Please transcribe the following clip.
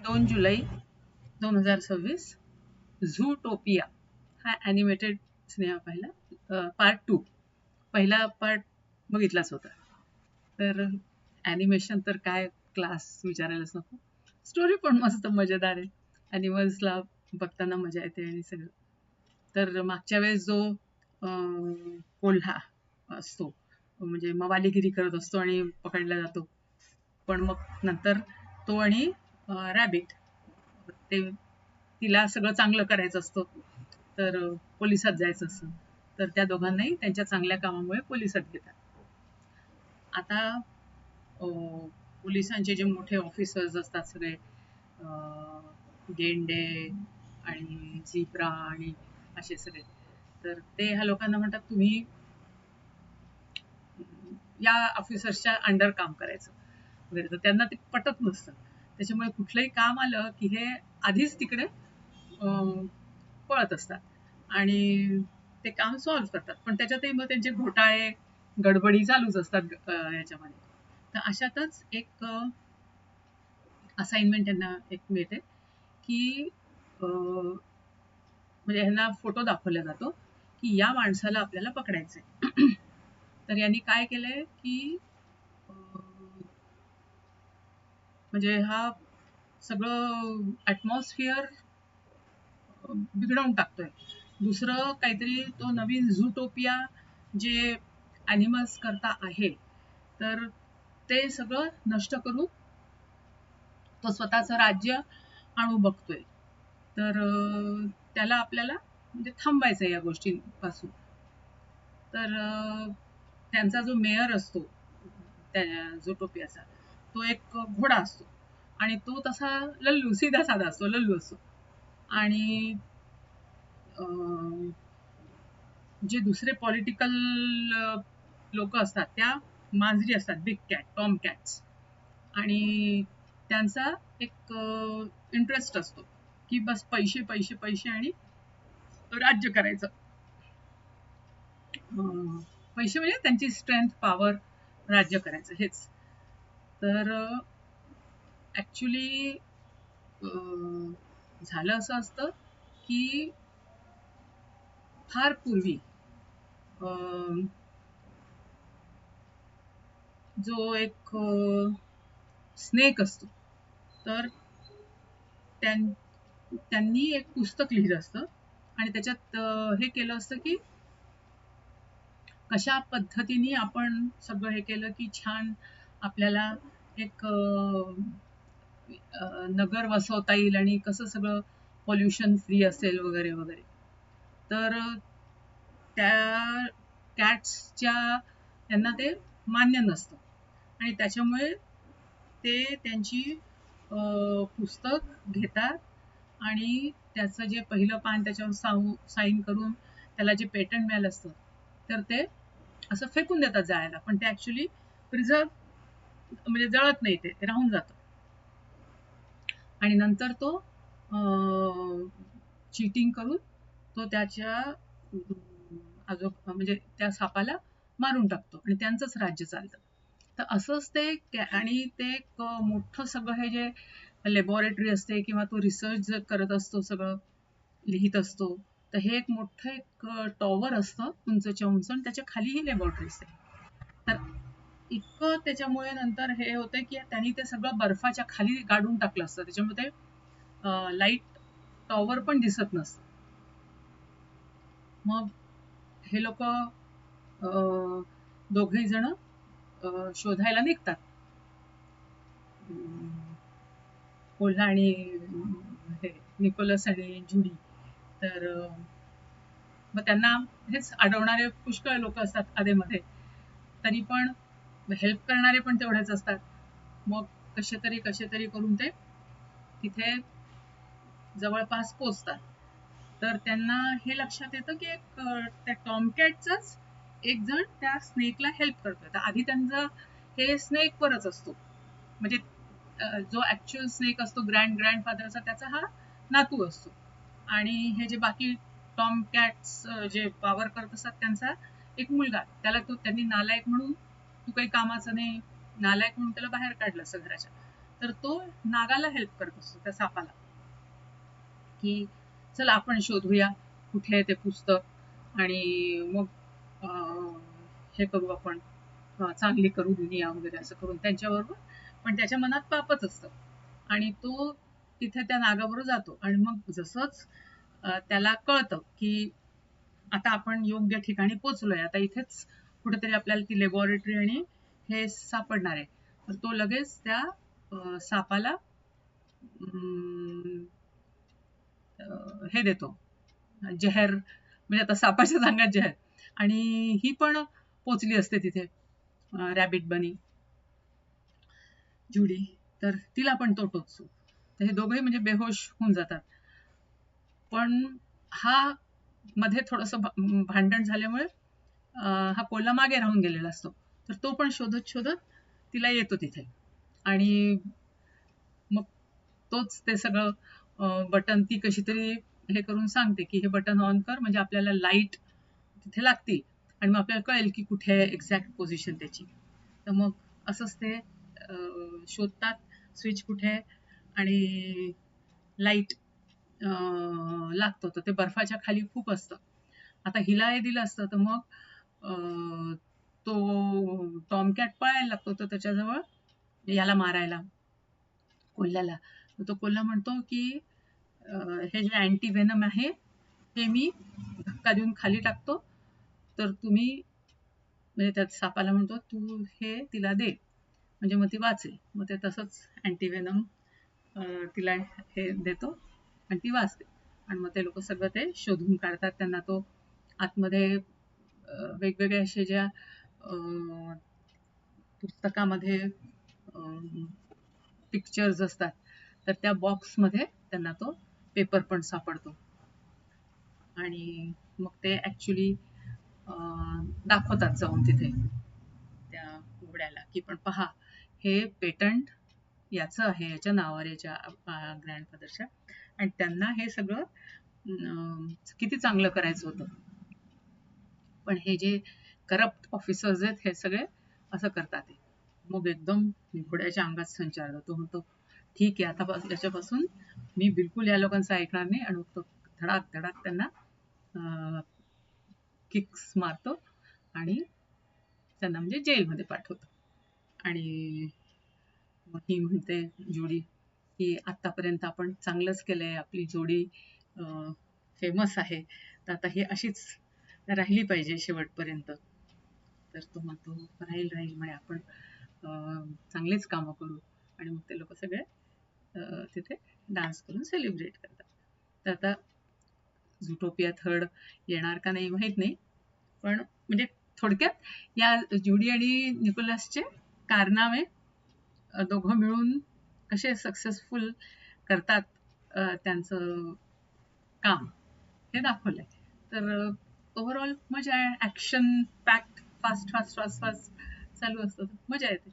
2 जुलै 2026 झूटोपिया हा animated cinema पाहिला. Part 2. पहिला पार्ट बघितलाच होता. तर ॲनिमेशन तर काय क्लास विचारायलाच नको. स्टोरी पण मस्त मजेदार आहे. ॲनिमल्सला बघताना मजा येते आणि सगळं. तर मागच्या वेळेस जो कोल्हा असतो म्हणजे मवालीगिरी करत असतो आणि पकडला जातो. पण मग नंतर तो आणि रॅबिट ते तिला सगळं चांगलं करायचं असतं. तर पोलिसात जायचं असतं. तर त्या दोघांनाही त्यांच्या चांगल्या कामामुळे पोलिसात घेतात. आता पोलिसांचे जे मोठे ऑफिसर्स असतात सगळे गेंडे आणि झिब्रा आणि असे सगळे, तर ते ह्या लोकांना म्हणतात तुम्ही या ऑफिसर्सच्या अंडर काम करायचं वगैरे. तर त्यांना ते पटत नसतं. त्याच्यामुळे कुठलंही काम आलं की हे आधीच तिकडे पळत असतात आणि ते काम सॉल्व्ह करतात. पण त्याच्यातही मग त्यांचे घोटाळे गडबडी चालूच असतात याच्यामध्ये. तर अशातच एक असाइनमेंट त्यांना एक मिळते की म्हणजे ह्यांना फोटो दाखवला जातो की या माणसाला आपल्याला पकडायचंय. तर यांनी काय केलंय की म्हणजे हा सगळं ॲटमॉस्फिअर बिघडवून टाकतोय. दुसरं काहीतरी तो नवीन झूटोपिया जे ॲनिमल्स करता आहे, तर ते सगळं नष्ट करून तो स्वतःचं राज्य आणू बघतोय. तर त्याला आपल्याला म्हणजे थांबायचं आहे या गोष्टींपासून. तर त्यांचा जो मेयर असतो त्या झूटोपियाचा, तो एक घोडा असतो आणि तो तसा लल्लू सीधा साधा असतो, लल्लू असतो. आणि जे दुसरे पॉलिटिकल लोक असतात त्या मांजरी असतात, बिग कॅट, टॉम कॅट्स. आणि त्यांचा एक इंटरेस्ट असतो की बस पैसे पैसे पैसे आणि राज्य करायचं. पैसे म्हणजे त्यांची स्ट्रेंथ, पॉवर, राज्य करायचं हेच. तर ॲक्च्युली झालं असं असतं की फार पूर्वी जो एक स्नेक असतो, तर त्यांनी एक पुस्तक लिहिलं असतं आणि त्याच्यात हे केलं असतं की कशा पद्धतीने आपण सगळं हे केलं की छान आपल्याला एक नगर वसवता येईल आणि कसं सगळं पॉल्युशन फ्री असेल वगैरे वगैरे. तर त्या कॅट्सच्या त्यांना ते मान्य नसतं आणि त्याच्यामुळे ते त्यांची पुस्तक घेतात आणि त्याचं जे पहिलं पान त्याच्यावर साईन करून त्याला जे पेटंट मिळालं असतं, तर ते असं फेकून देतात जायला. पण ते ॲक्च्युली प्रिझर्व म्हणजे जळत नाही, ते राहून जातं. आणि नंतर तो चीटिंग करून तो त्याच्या म्हणजे त्या सापाला मारून टाकतो आणि त्यांचंच राज्य चालतं. तर असंच ते आणि ते एक मोठं सगळं हे जे लॅबॉरेटरी असते किंवा तो रिसर्च करत असतो, सगळं लिहित असतो. तर हे एक मोठं एक टॉवर असतं उंचच्या उंच आणि त्याच्या खाली ही लॅबॉरेटरी असते. तर इतकं त्याच्यामुळे नंतर हे होतं की त्यांनी ते सगळं बर्फाच्या खाली गाडून टाकलं असतं. त्याच्यामुळे लाईट टॉवर पण दिसत नसतं. मग हे लोक दोघही जण शोधायला निघतात, कोल्हा आणि हे निकोलस आणि जुडी. तर मग त्यांना हेच अडवणारे पुष्कळ लोक असतात आधेमध्ये, तरी पण हेल्प करणारे पण तेवढेच असतात. मग कसे तरी करून ते तिथे जवळपास पोचतात. तर त्यांना हे लक्षात येतं की एक त्या टॉमकॅटचाच एक जण त्या स्नेकला हेल्प करतोय. तर आधी त्यांचं हे स्नेकवरच असतो, म्हणजे जो ऍक्च्युअल स्नेक असतो ग्रँडफादरचा, त्याचा हा नातू असतो. आणि हे जे बाकी टॉम कॅट्स जे पॉवर करत असतात त्यांचा एक मुलगा. त्यांनी नालायक म्हणून, तू काही कामाचं नाही, नालायक म्हणून त्याला बाहेर काढलं असतं घराच्या. तर तो नागाला हेल्प करत असतो, त्या सापाला, की चल आपण शोधूया कुठे आहे ते पुस्तक आणि मग हे करू आपण, चांगली करू दुनिया वगैरे असं करून त्यांच्याबरोबर. पण त्याच्या मनात पापच असतं आणि तो तिथे त्या नागाबरोबर जातो आणि मग जसंच त्याला कळतं की आता आपण योग्य ठिकाणी पोचलोय, आता इथेच कुठेतरी आपल्याला ती लॅबोरेटरी आणि हे सापडणार आहे, तर तो लगेच त्या सापाला हे देतो, जहर, म्हणजे आता सापाच्या सांगात जहर. आणि ही पण पोचली असते तिथे, रॅबिट बनी जुडी, तर तिला पण तो टोचतो. तर हे दोघंही म्हणजे बेहोश होऊन जातात. पण हा मध्ये थोडस भांडण झाल्यामुळे हा कोल्हा मागे राहून गेलेला असतो, तर तो पण शोधत शोधत तिला येतो तिथे आणि मग तोच ते सगळं बटन ती कशी तरी हे करून सांगते की हे बटन ऑन कर म्हणजे आपल्याला लाईट तिथे लागतील आणि मग आपल्याला कळेल की कुठे आहे एक्झॅक्ट पोझिशन त्याची. तर मग असंच ते शोधतात स्विच कुठे आहे आणि लाईट लागतो. तर ते बर्फाच्या खाली खूप असतं. आता हिला हे दिलं असतं तर मग तो टॉम कॅट पळायला लागतो तर त्याच्याजवळ याला मारायला, कोल्ह्याला. तो कोल्हा म्हणतो की हे जे अँटी वेनम आहे हे मी धक्का देऊन खाली टाकतो, तर तुम्ही, म्हणजे त्यात सापाला म्हणतो तू हे तिला दे म्हणजे मग ती वाचेल. मग ते तसंच अँटीवेनम तिला हे देतो आणि ती वाचते. आणि मग ते लोक सगळं ते शोधून काढतात. त्यांना तो आतमध्ये वेगवेगळ्या अशा ज्या पुस्तकामध्ये पिक्चर्स असतात, तर त्या बॉक्समध्ये त्यांना तो पेपर पण सापडतो आणि मग ते ॲक्च्युली दाखवतात जाऊन तिथे त्या उघड्याला, की पण पहा हे पेटंट याचं आहे, याच्या नावावर, याच्या ग्रँडफादरच्या, आणि त्यांना हे सगळं किती चांगलं करायचं होतं, पण हे जे करप्ट ऑफिसर्स आहेत हे सगळे असं करतात. मग एकदम घोड्याच्या अंगात संचार होतो. म्हणतो ठीक आहे, आता याच्यापासून मी बिलकुल या लोकांचं ऐकणार नाही, आणि तो धडाक धडाक त्यांना किक्स मारतो आणि त्यांना म्हणजे जेलमध्ये पाठवतो. आणि मग ही म्हणते जोडी की आतापर्यंत आपण चांगलंच केलंय, आपली जोडी फेमस आहे, तर आता ही अशीच राहिली पाहिजे शेवटपर्यंत. तर तो म्हणतो राहील राहील म्हणे, आपण चांगलेच कामं करू. आणि मग ते लोक सगळे तिथे डान्स करून सेलिब्रेट करतात. तर आता झुटोपिया थर्ड येणार का नाही माहीत नाही, पण म्हणजे थोडक्यात या जुडी आणि निकोलसचे कारनामे दोघं मिळून कसे सक्सेसफुल करतात त्यांचं काम, हे दाखवलंय. तर ओव्हरऑल मजा आहे, action pact, fast fast fast fast चालू असतं, मजा येते.